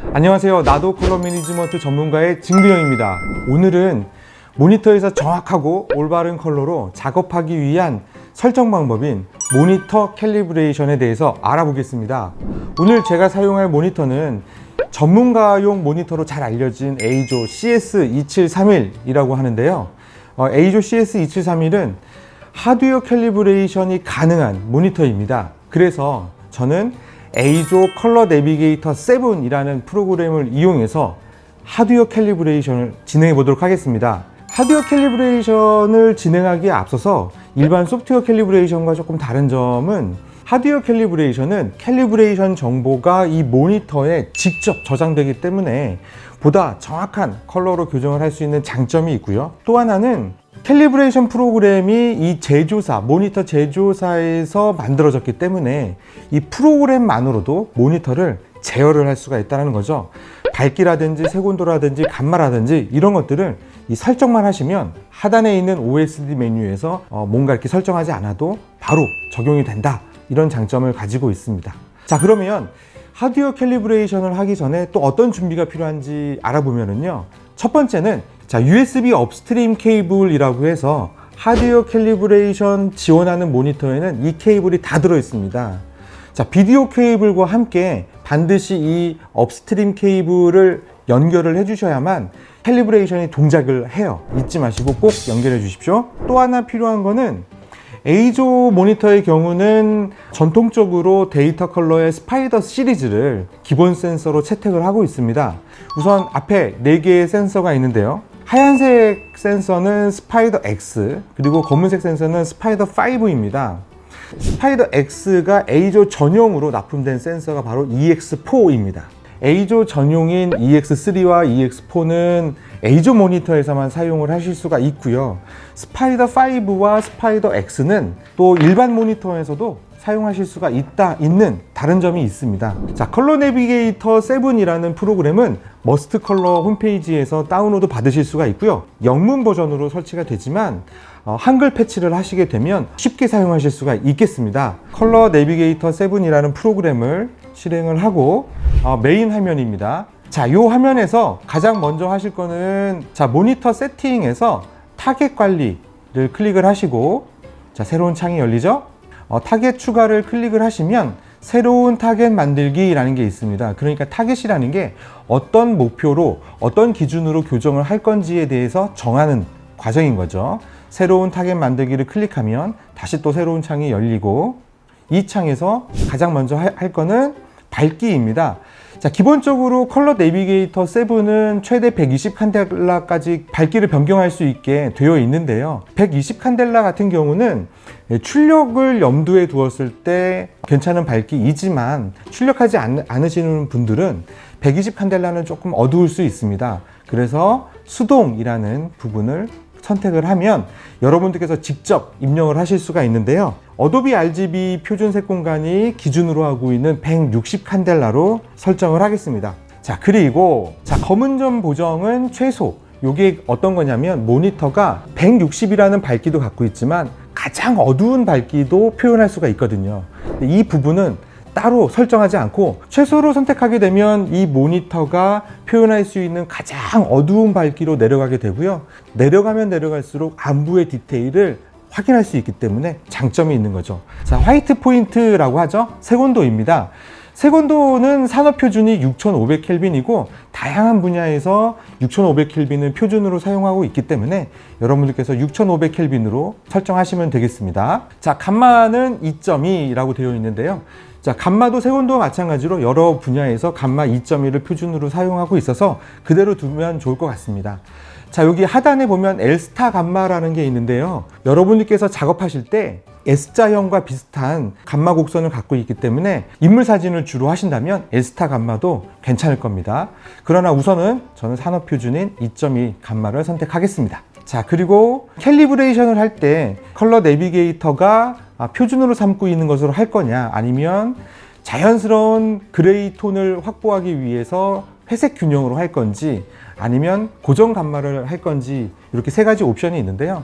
안녕하세요. 나도 컬러 매니지먼트 전문가의 진근영입니다. 오늘은 모니터에서 정확하고 올바른 컬러로 작업하기 위한 설정 방법인 모니터 캘리브레이션에 대해서 알아보겠습니다. 오늘 제가 사용할 모니터는 전문가용 모니터로 잘 알려진 에이조 CS2731이라고 하는데요. 에이조 CS2731은 하드웨어 캘리브레이션이 가능한 모니터입니다. 그래서 저는 에이조 컬러 내비게이터 7이라는 프로그램을 이용해서 하드웨어 캘리브레이션을 진행해 보도록 하겠습니다. 하드웨어 캘리브레이션을 진행하기에 앞서서 일반 소프트웨어 캘리브레이션과 조금 다른 점은 하드웨어 캘리브레이션은 캘리브레이션 정보가 이 모니터에 직접 저장되기 때문에 보다 정확한 컬러로 교정을 할 수 있는 장점이 있고요. 또 하나는 캘리브레이션 프로그램이 이 제조사, 모니터 제조사에서 만들어졌기 때문에 이 프로그램만으로도 모니터를 제어를 할 수가 있다는 거죠. 밝기라든지 색온도라든지 감마라든지 이런 것들을 이 설정만 하시면 하단에 있는 OSD 메뉴에서 뭔가 이렇게 설정하지 않아도 바로 적용이 된다. 이런 장점을 가지고 있습니다. 자, 그러면 하드웨어 캘리브레이션을 하기 전에 또 어떤 준비가 필요한지 알아보면요. 첫 번째는 USB 업스트림 케이블이라고 해서 하드웨어 캘리브레이션 지원하는 모니터에는 이 케이블이 다 들어 있습니다. 자, 비디오 케이블과 함께 반드시 이 업스트림 케이블을 연결을 해 주셔야만 캘리브레이션이 동작을 해요. 잊지 마시고 꼭 연결해 주십시오. 또 하나 필요한 거는 에이조 모니터의 경우는 전통적으로 데이터 컬러의 스파이더 시리즈를 기본 센서로 채택을 하고 있습니다. 우선 앞에 4개의 센서가 있는데요. 하얀색 센서는 스파이더 X, 그리고 검은색 센서는 스파이더 5입니다. 스파이더 X가 에이조 전용으로 납품된 센서가 바로 EX4입니다. 에이조 전용인 EX3와 EX4는 에이조 모니터에서만 사용을 하실 수가 있고요. 스파이더 5와 스파이더 X는 또 일반 모니터에서도 사용하실 수가 있는 다른 점이 있습니다. 자, 컬러 내비게이터 7이라는 프로그램은 머스트 컬러 홈페이지에서 다운로드 받으실 수가 있고요. 영문 버전으로 설치가 되지만 한글 패치를 하시게 되면 쉽게 사용하실 수가 있겠습니다. 컬러 내비게이터 7이라는 프로그램을 실행을 하고 메인 화면입니다. 자, 이 화면에서 가장 먼저 하실 거는 모니터 세팅에서 타겟 관리를 클릭을 하시고, 자, 새로운 창이 열리죠? 타겟 추가를 클릭을 하시면 새로운 타겟 만들기라는 게 있습니다. 그러니까 타겟이라는 게 어떤 목표로 어떤 기준으로 교정을 할 건지에 대해서 정하는 과정인 거죠. 새로운 타겟 만들기를 클릭하면 다시 또 새로운 창이 열리고, 이 창에서 가장 먼저 할 거는 밝기입니다. 자, 기본적으로 컬러 내비게이터 7은 최대 120 칸델라까지 밝기를 변경할 수 있게 되어 있는데요. 120 칸델라 같은 경우는 출력을 염두에 두었을 때 괜찮은 밝기이지만 출력하지 않으시는 분들은 120 칸델라는 조금 어두울 수 있습니다. 그래서 수동이라는 부분을 선택을 하면 여러분들께서 직접 입력을 하실 수가 있는데요. 어도비 RGB 표준색 공간이 기준으로 하고 있는 160 칸델라로 설정을 하겠습니다. 자, 그리고 검은 점 보정은 최소. 이게 어떤 거냐면 모니터가 160이라는 밝기도 갖고 있지만 가장 어두운 밝기도 표현할 수가 있거든요. 이 부분은 따로 설정하지 않고 최소로 선택하게 되면 이 모니터가 표현할 수 있는 가장 어두운 밝기로 내려가게 되고요. 내려가면 내려갈수록 안부의 디테일을 확인할 수 있기 때문에 장점이 있는 거죠. 자, 화이트 포인트라고 하죠. 색온도입니다. 색온도는 산업 표준이 6500켈빈이고 다양한 분야에서 6500켈빈을 표준으로 사용하고 있기 때문에 여러분들께서 6500켈빈으로 설정하시면 되겠습니다. 자, 감마는 2.2라고 되어 있는데요. 자, 감마도 색온도와 마찬가지로 여러 분야에서 감마 2.2를 표준으로 사용하고 있어서 그대로 두면 좋을 것 같습니다. 자, 여기 하단에 보면 L스타 감마라는 게 있는데요. 여러분들께서 작업하실 때 S자형과 비슷한 감마 곡선을 갖고 있기 때문에 인물 사진을 주로 하신다면 L스타 감마도 괜찮을 겁니다. 그러나 우선은 저는 산업 표준인 2.2 감마를 선택하겠습니다. 자, 그리고 캘리브레이션을 할 때 컬러 내비게이터가 표준으로 삼고 있는 것으로 할 거냐, 아니면 자연스러운 그레이 톤을 확보하기 위해서 회색 균형으로 할 건지, 아니면 고정 감마를 할 건지, 이렇게 3가지 옵션이 있는데요.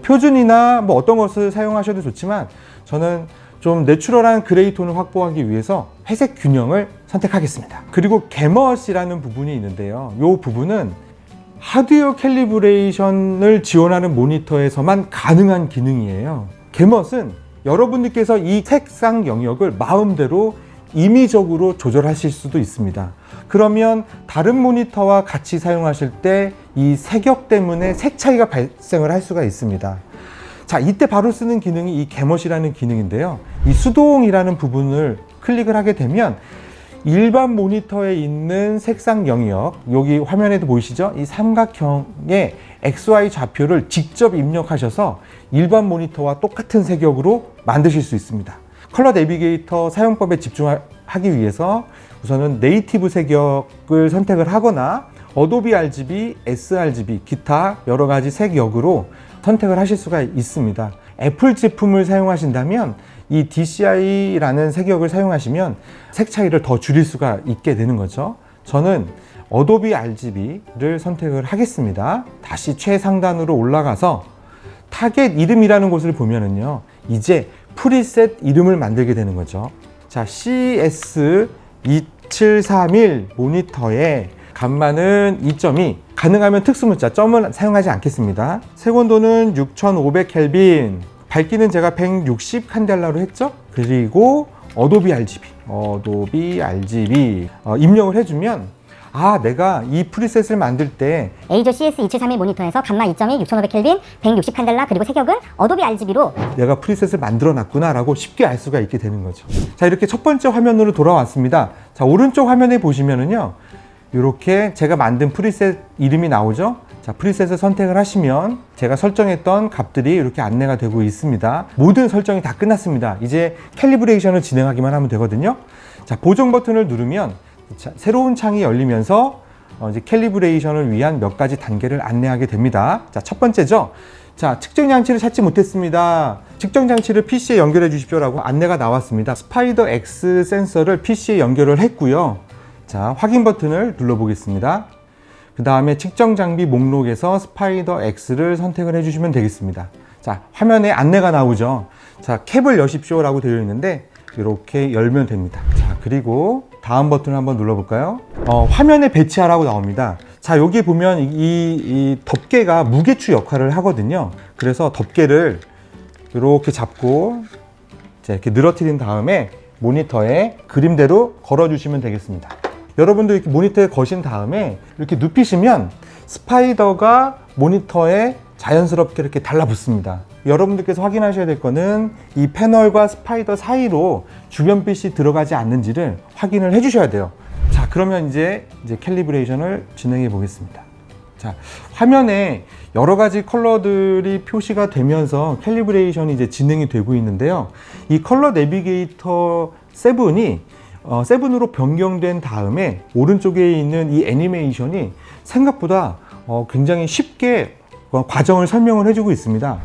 표준이나 어떤 것을 사용하셔도 좋지만 저는 좀 내추럴한 그레이 톤을 확보하기 위해서 회색 균형을 선택하겠습니다. 그리고 게멋이라는 부분이 있는데요. 이 부분은 하드웨어 캘리브레이션을 지원하는 모니터에서만 가능한 기능이에요. 게멋은 여러분들께서 이 색상 영역을 마음대로 임의적으로 조절하실 수도 있습니다. 그러면 다른 모니터와 같이 사용하실 때 이 색역 때문에 색 차이가 발생을 할 수가 있습니다. 자, 이때 바로 쓰는 기능이 이 게멋이라는 기능인데요. 이 수동이라는 부분을 클릭을 하게 되면 일반 모니터에 있는 색상 영역, 여기 화면에도 보이시죠? 이 삼각형의 XY 좌표를 직접 입력하셔서 일반 모니터와 똑같은 색역으로 만드실 수 있습니다. 컬러 내비게이터 사용법에 집중하기 위해서 우선은 네이티브 색역을 선택을 하거나 어도비 RGB, sRGB, 기타 여러 가지 색역으로 선택을 하실 수가 있습니다. 애플 제품을 사용하신다면 이 DCI라는 색역을 사용하시면 색 차이를 더 줄일 수가 있게 되는 거죠. 저는 어도비 RGB를 선택을 하겠습니다. 다시 최상단으로 올라가서 타겟 이름이라는 곳을 보면은요, 이제 프리셋 이름을 만들게 되는 거죠. 자, CS2731 모니터에 감마는 2.2, 가능하면 특수문자 점은 사용하지 않겠습니다. 색온도는 6500켈빈, 밝기는 제가 160 칸델라로 했죠. 그리고 어도비 RGB 입력을 해주면, 아, 내가 이 프리셋을 만들 때 에이저 CS2731 모니터에서 감마 2.2, 6500켈빈, 160 칸델라, 그리고 색역은 어도비 RGB로 내가 프리셋을 만들어 놨구나 라고 쉽게 알 수가 있게 되는 거죠. 자, 이렇게 첫 번째 화면으로 돌아왔습니다. 자, 오른쪽 화면에 보시면은요, 이렇게 제가 만든 프리셋 이름이 나오죠. 자, 프리셋을 선택을 하시면 제가 설정했던 값들이 이렇게 안내가 되고 있습니다. 모든 설정이 다 끝났습니다. 이제 캘리브레이션을 진행하기만 하면 되거든요. 자, 보정 버튼을 누르면 새로운 창이 열리면서 이제 캘리브레이션을 위한 몇 가지 단계를 안내하게 됩니다. 자, 첫 번째죠. 자, 측정 장치를 찾지 못했습니다. 측정 장치를 PC에 연결해 주십시오라고 안내가 나왔습니다. 스파이더 X 센서를 PC에 연결을 했고요. 자, 확인 버튼을 눌러 보겠습니다. 그 다음에 측정 장비 목록에서 스파이더 X를 선택을 해주시면 되겠습니다. 자, 화면에 안내가 나오죠. 자, 캡을 여십시오 라고 되어 있는데 이렇게 열면 됩니다. 자, 그리고 다음 버튼을 한번 눌러볼까요? 화면에 배치하라고 나옵니다. 자, 여기 보면 이 덮개가 무게추 역할을 하거든요. 그래서 덮개를 이렇게 잡고 이렇게 늘어뜨린 다음에 모니터에 그림대로 걸어주시면 되겠습니다. 여러분들 이렇게 모니터에 거신 다음에 이렇게 눕히시면 스파이더가 모니터에 자연스럽게 이렇게 달라붙습니다. 여러분들께서 확인하셔야 될 거는 이 패널과 스파이더 사이로 주변빛이 들어가지 않는지를 확인을 해 주셔야 돼요. 자, 그러면 이제 캘리브레이션을 진행해 보겠습니다. 자, 화면에 여러 가지 컬러들이 표시가 되면서 캘리브레이션이 이제 진행이 되고 있는데요. 이 컬러 내비게이터 7이 7으로 변경된 다음에 오른쪽에 있는 이 애니메이션이 생각보다 굉장히 쉽게 과정을 설명을 해주고 있습니다.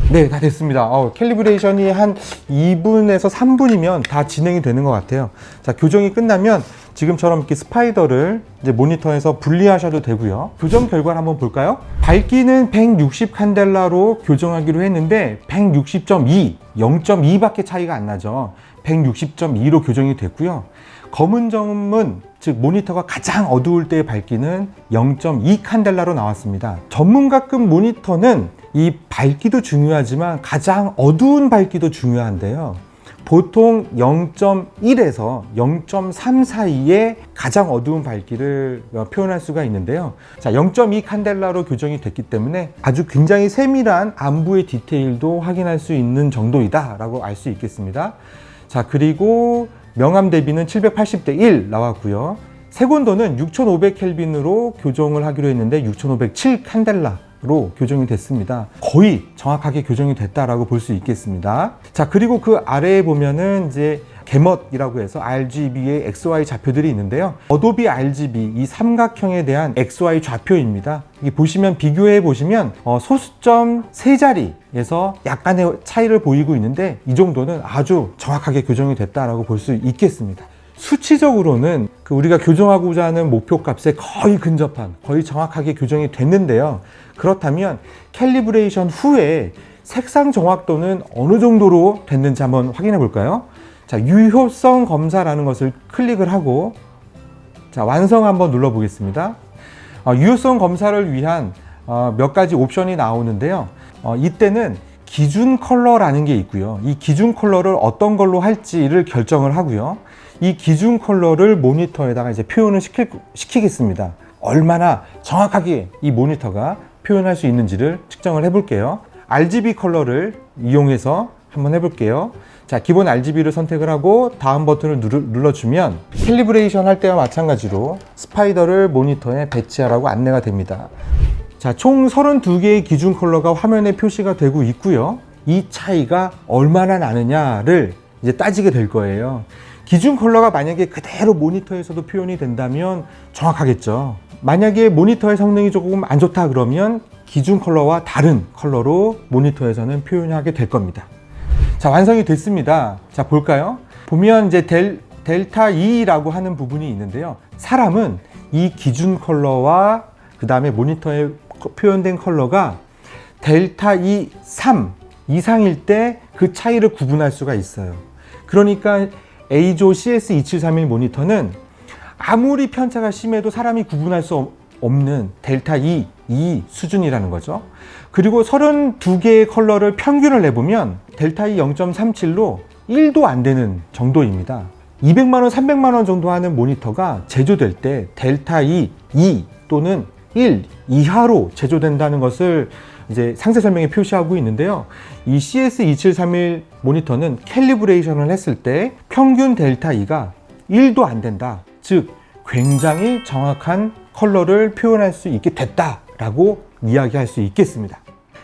네, 다 됐습니다. 캘리브레이션이 한 2분에서 3분이면 다 진행이 되는 것 같아요. 자, 교정이 끝나면 지금처럼 이렇게 스파이더를 이제 모니터에서 분리하셔도 되고요. 교정 결과를 한번 볼까요? 밝기는 160 칸델라로 교정하기로 했는데 160.2, 0.2밖에 차이가 안 나죠. 160.2로 교정이 됐고요. 검은 점은, 즉 모니터가 가장 어두울 때의 밝기는 0.2 칸델라로 나왔습니다. 전문가급 모니터는 이 밝기도 중요하지만 가장 어두운 밝기도 중요한데요. 보통 0.1에서 0.3 사이에 가장 어두운 밝기를 표현할 수가 있는데요. 자, 0.2 칸델라로 교정이 됐기 때문에 아주 굉장히 세밀한 안부의 디테일도 확인할 수 있는 정도이다 라고 알 수 있겠습니다. 자, 그리고 명암 대비는 780대 1 나왔고요. 색온도는 6500켈빈으로 교정을 하기로 했는데 6507 칸델라로 교정이 됐습니다. 거의 정확하게 교정이 됐다라고 볼 수 있겠습니다. 자, 그리고 그 아래에 보면은 이제 게멋이라고 해서 RGB의 XY 좌표들이 있는데요. 어도비 RGB 이 삼각형에 대한 XY 좌표입니다. 이게 보시면 비교해 보시면 소수점 세 자리에서 약간의 차이를 보이고 있는데 이 정도는 아주 정확하게 교정이 됐다라고 볼 수 있겠습니다. 수치적으로는 우리가 교정하고자 하는 목표값에 거의 근접한, 거의 정확하게 교정이 됐는데요. 그렇다면 캘리브레이션 후에 색상 정확도는 어느 정도로 됐는지 한번 확인해 볼까요? 자, 유효성 검사라는 것을 클릭을 하고, 자, 완성 한번 눌러 보겠습니다. 유효성 검사를 위한 몇 가지 옵션이 나오는데요. 이때는 기준 컬러라는 게 있고요. 이 기준 컬러를 어떤 걸로 할지를 결정을 하고요. 이 기준 컬러를 모니터에다가 이제 표현을 시키겠습니다. 얼마나 정확하게 이 모니터가 표현할 수 있는지를 측정을 해 볼게요. RGB 컬러를 이용해서 한번 해볼게요. 자, 기본 RGB를 선택을 하고 다음 버튼을 눌러주면 캘리브레이션 할 때와 마찬가지로 스파이더를 모니터에 배치하라고 안내가 됩니다. 자, 총 32개의 기준 컬러가 화면에 표시가 되고 있고요. 이 차이가 얼마나 나느냐를 이제 따지게 될 거예요. 기준 컬러가 만약에 그대로 모니터에서도 표현이 된다면 정확하겠죠. 만약에 모니터의 성능이 조금 안 좋다 그러면 기준 컬러와 다른 컬러로 모니터에서는 표현하게 될 겁니다. 자, 완성이 됐습니다. 자, 볼까요? 보면 이제 델타 E라고 하는 부분이 있는데요. 사람은 이 기준 컬러와 그 다음에 모니터에 표현된 컬러가 델타 E 3 이상일 때 그 차이를 구분할 수가 있어요. 그러니까 A조 CS2731 모니터는 아무리 편차가 심해도 사람이 구분할 수 없는 델타 E 수준이라는 거죠. 그리고 32개의 컬러를 평균을 내보면 델타 E 0.37로 1도 안 되는 정도입니다. 200만원, 300만원 정도 하는 모니터가 제조될 때 델타 E 2 또는 1 이하로 제조된다는 것을 이제 상세 설명에 표시하고 있는데요. 이 CS2731 모니터는 캘리브레이션을 했을 때 평균 델타 E가 1도 안 된다. 즉, 굉장히 정확한 컬러를 표현할 수 있게 됐다라고 이야기할 수 있겠습니다.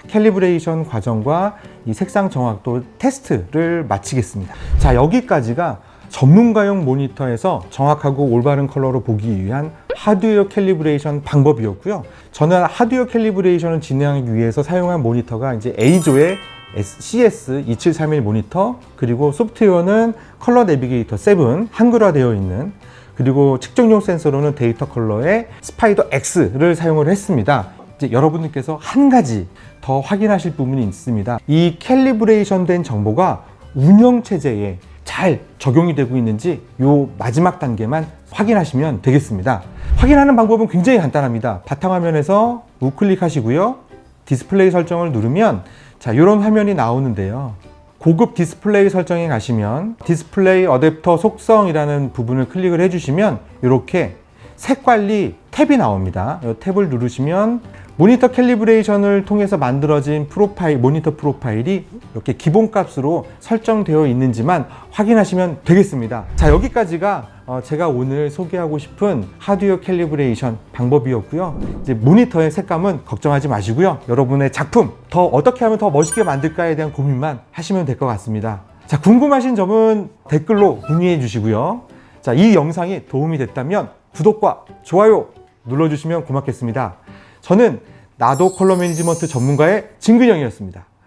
캘리브레이션 과정과 이 색상 정확도 테스트를 마치겠습니다. 자, 여기까지가 전문가용 모니터에서 정확하고 올바른 컬러로 보기 위한 하드웨어 캘리브레이션 방법이었고요. 저는 하드웨어 캘리브레이션을 진행하기 위해서 사용한 모니터가 이제 A조의 CS2731 모니터, 그리고 소프트웨어는 컬러 내비게이터 7 한글화되어 있는, 그리고 측정용 센서로는 데이터 컬러의 스파이더 X를 사용을 했습니다. 이제 여러분들께서 한 가지 더 확인하실 부분이 있습니다. 이 캘리브레이션 된 정보가 운영 체제에 잘 적용이 되고 있는지 요 마지막 단계만 확인하시면 되겠습니다. 확인하는 방법은 굉장히 간단합니다. 바탕화면에서 우클릭 하시고요. 디스플레이 설정을 누르면 자, 이런 화면이 나오는데요. 고급 디스플레이 설정에 가시면 디스플레이 어댑터 속성이라는 부분을 클릭을 해주시면 이렇게 색관리 탭이 나옵니다. 이 탭을 누르시면 모니터 캘리브레이션을 통해서 만들어진 모니터 프로파일이 이렇게 기본값으로 설정되어 있는지만 확인하시면 되겠습니다. 자, 여기까지가 제가 오늘 소개하고 싶은 하드웨어 캘리브레이션 방법이었고요. 이제 모니터의 색감은 걱정하지 마시고요. 여러분의 작품 더 어떻게 하면 더 멋있게 만들까에 대한 고민만 하시면 될 것 같습니다. 자, 궁금하신 점은 댓글로 문의해 주시고요. 자, 이 영상이 도움이 됐다면 구독과 좋아요 눌러주시면 고맙겠습니다. 저는 나도 컬러 매니지먼트 전문가의 진근영이었습니다.